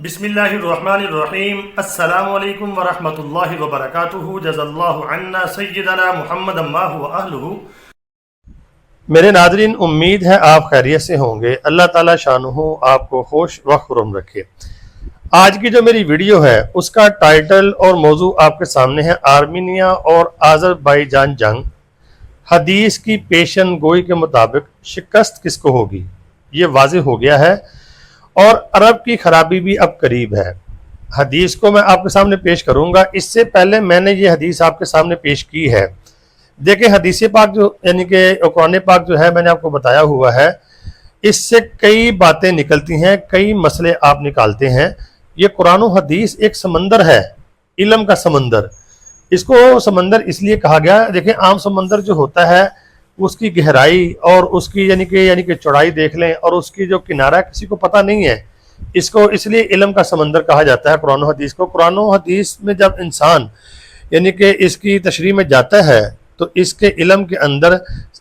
بسم اللہ الرحمن الرحیم۔ السلام علیکم ورحمۃ اللہ وبرکاتہ۔ جزا اللہ عنا سیدنا محمد ما هو اہلہ۔ میرے ناظرین، امید ہے آپ خیریت سے ہوں گے۔ اللہ تعالیٰ شانہ آپ کو خوش و خرم رکھے۔ آج کی جو میری ویڈیو ہے اس کا ٹائٹل اور موضوع آپ کے سامنے ہے، آرمینیا اور آذربائیجان جنگ، حدیث کی پیشن گوئی کے مطابق شکست کس کو ہوگی؟ یہ واضح ہو گیا ہے، اور عرب کی خرابی بھی اب قریب ہے۔ حدیث کو میں آپ کے سامنے پیش کروں گا۔ اس سے پہلے میں نے یہ حدیث آپ کے سامنے پیش کی ہے۔ دیکھیں، حدیث پاک جو یعنی کہ قرآن پاک جو ہے، میں نے آپ کو بتایا ہوا ہے، اس سے کئی باتیں نکلتی ہیں، کئی مسئلے آپ نکالتے ہیں۔ یہ قرآن و حدیث ایک سمندر ہے، علم کا سمندر۔ اس کو سمندر اس لیے کہا گیا، دیکھیں عام سمندر جو ہوتا ہے اس کی گہرائی اور اس کی یعنی کہ چوڑائی دیکھ لیں، اور اس کی جو کنارہ کسی کو پتہ نہیں ہے۔ اس کو اس لیے علم کا سمندر کہا جاتا ہے قرآن و حدیث کو۔ قرآن و حدیث میں جب انسان یعنی کہ اس کی تشریح میں جاتا ہے تو اس کے علم کے اندر،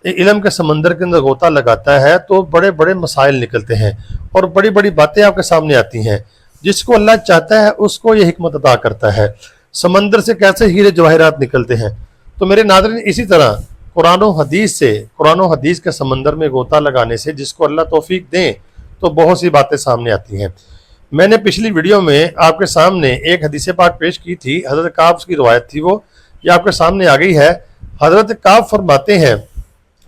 علم کے سمندر کے اندر غوطہ لگاتا ہے تو بڑے بڑے مسائل نکلتے ہیں اور بڑی بڑی باتیں آپ کے سامنے آتی ہیں۔ جس کو اللہ چاہتا ہے اس کو یہ حکمت عطا کرتا ہے۔ سمندر سے کیسے ہیرے جواہرات نکلتے ہیں۔ تو میرے ناظرین، اسی طرح قرآن و حدیث سے، قرآن و حدیث کے سمندر میں غوطہ لگانے سے جس کو اللہ توفیق دیں تو بہت سی باتیں سامنے آتی ہیں۔ میں نے پچھلی ویڈیو میں آپ کے سامنے ایک حدیث پاک پیش کی تھی، حضرت کعب کی روایت تھی، وہ یہ آپ کے سامنے آ گئی ہے۔ حضرت کعب فرماتے ہیں،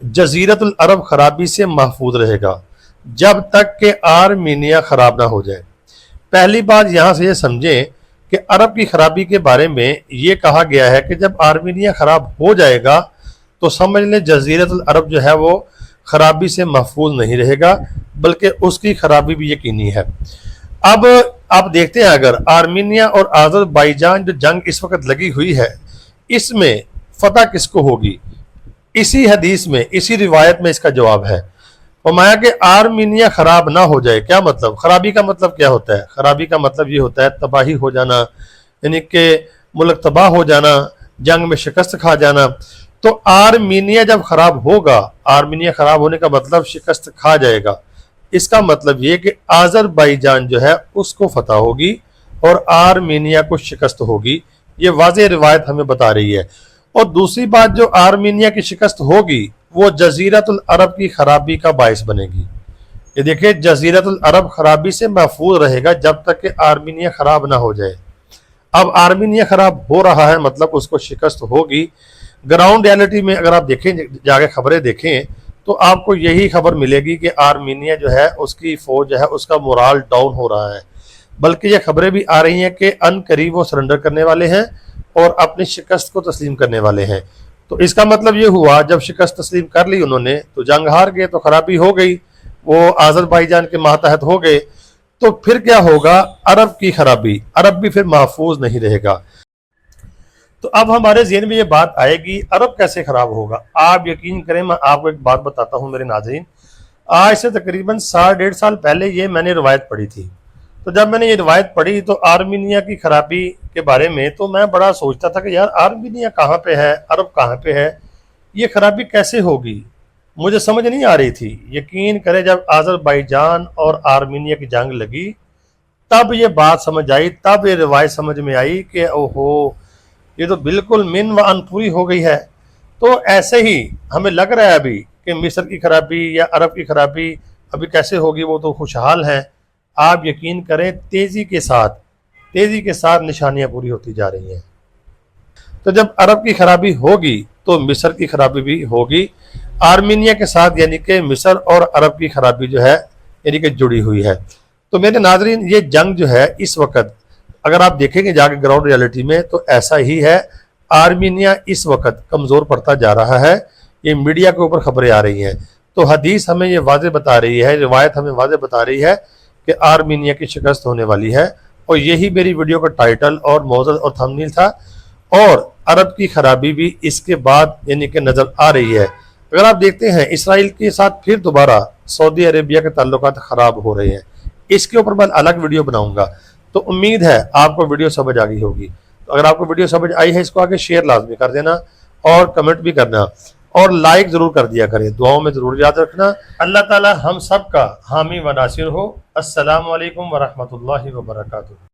جزیرت العرب خرابی سے محفوظ رہے گا جب تک کہ آرمینیا خراب نہ ہو جائے۔ پہلی بات یہاں سے یہ سمجھیں کہ عرب کی خرابی کے بارے میں یہ کہا گیا ہے کہ جب آرمینیا خراب ہو جائے گا تو سمجھ لیں جزیرت العرب جو ہے وہ خرابی سے محفوظ نہیں رہے گا، بلکہ اس کی خرابی بھی یقینی ہے۔ اب آپ دیکھتے ہیں، اگر آرمینیا اور آذربائیجان جو جنگ اس وقت لگی ہوئی ہے، اس میں فتح کس کو ہوگی؟ اسی حدیث میں، اسی روایت میں اس کا جواب ہے۔ فرمایا کہ آرمینیا خراب نہ ہو جائے۔ کیا مطلب؟ خرابی کا مطلب کیا ہوتا ہے؟ خرابی کا مطلب یہ ہوتا ہے تباہی ہو جانا، یعنی کہ ملک تباہ ہو جانا، جنگ میں شکست کھا جانا۔ تو آرمینیا جب خراب ہوگا، آرمینیا خراب ہونے کا مطلب شکست کھا جائے گا۔ اس کا مطلب یہ کہ آذربائیجان جو ہے اس کو فتح ہوگی اور آرمینیا کو شکست ہوگی۔ یہ واضح روایت ہمیں بتا رہی ہے۔ اور دوسری بات، جو آرمینیا کی شکست ہوگی وہ جزیرت العرب کی خرابی کا باعث بنے گی۔ یہ دیکھیں، جزیرت العرب خرابی سے محفوظ رہے گا جب تک کہ آرمینیا خراب نہ ہو جائے۔ اب آرمینیا خراب ہو رہا ہے، مطلب اس کو شکست ہوگی۔ گراؤنڈ ریالٹی میں اگر آپ دیکھیں، جا کے خبریں دیکھیں تو آپ کو یہی خبر ملے گی کہ آرمینیا جو ہے اس کی فوج جو ہے اس کا مورال ڈاؤن ہو رہا ہے۔ بلکہ یہ خبریں بھی آ رہی ہیں کہ ان قریب وہ سرنڈر کرنے والے ہیں اور اپنی شکست کو تسلیم کرنے والے ہیں۔ تو اس کا مطلب یہ ہوا، جب شکست تسلیم کر لی انہوں نے تو جنگ ہار گئے، تو خرابی ہو گئی، وہ آذربائیجان کے ماتحت ہو گئے۔ تو پھر کیا ہوگا؟ عرب کی خرابی، عرب بھی پھر محفوظ نہیں رہے گا۔ تو اب ہمارے ذہن میں یہ بات آئے گی، عرب کیسے خراب ہوگا؟ آپ یقین کریں، میں آپ کو ایک بات بتاتا ہوں میرے ناظرین۔ آج سے تقریباً 1.5 سال پہلے یہ میں نے روایت پڑھی تھی۔ تو جب میں نے یہ روایت پڑھی تو آرمینیا کی خرابی کے بارے میں تو میں بڑا سوچتا تھا کہ یار آرمینیا کہاں پہ ہے، عرب کہاں پہ ہے، یہ خرابی کیسے ہوگی؟ مجھے سمجھ نہیں آ رہی تھی۔ یقین کریں، جب آذربائیجان اور آرمینیا کی جنگ لگی تب یہ بات سمجھ آئی، تب یہ روایت سمجھ میں آئی کہ اوہو، یہ تو بالکل من و ان پوری ہو گئی ہے۔ تو ایسے ہی ہمیں لگ رہا ہے ابھی کہ مصر کی خرابی یا عرب کی خرابی ابھی کیسے ہوگی، وہ تو خوشحال ہیں۔ آپ یقین کریں، تیزی کے ساتھ نشانیاں پوری ہوتی جا رہی ہیں۔ تو جب عرب کی خرابی ہوگی تو مصر کی خرابی بھی ہوگی، آرمینیا کے ساتھ، یعنی کہ مصر اور عرب کی خرابی جو ہے یعنی کہ جڑی ہوئی ہے۔ تو میرے ناظرین، یہ جنگ جو ہے اس وقت اگر آپ دیکھیں گے جا کے گراؤنڈ ریالٹی میں تو ایسا ہی ہے۔ آرمینیا اس وقت کمزور پڑتا جا رہا ہے، یہ میڈیا کے اوپر خبریں آ رہی ہیں۔ تو حدیث ہمیں یہ واضح بتا رہی ہے، روایت ہمیں واضح بتا رہی ہے کہ آرمینیا کی شکست ہونے والی ہے، اور یہی میری ویڈیو کا ٹائٹل اور موضوع اور تھمبنیل تھا۔ اور عرب کی خرابی بھی اس کے بعد یعنی کہ نظر آ رہی ہے۔ اگر آپ دیکھتے ہیں، اسرائیل کے ساتھ پھر دوبارہ سعودی عربیہ کے تعلقات خراب ہو رہے ہیں۔ اس کے اوپر میں الگ ویڈیو بناؤں گا۔ تو امید ہے آپ کو ویڈیو سمجھ آ گئی ہوگی۔ تو اگر آپ کو ویڈیو سمجھ آئی ہے، اس کو آگے شیئر لازمی کر دینا اور کمنٹ بھی کرنا۔ اور لائک ضرور کر دیا کریں، دعاؤں میں ضرور یاد رکھنا۔ اللہ تعالی ہم سب کا حامی و ناصر ہو۔ السلام علیکم ورحمۃ اللہ وبرکاتہ۔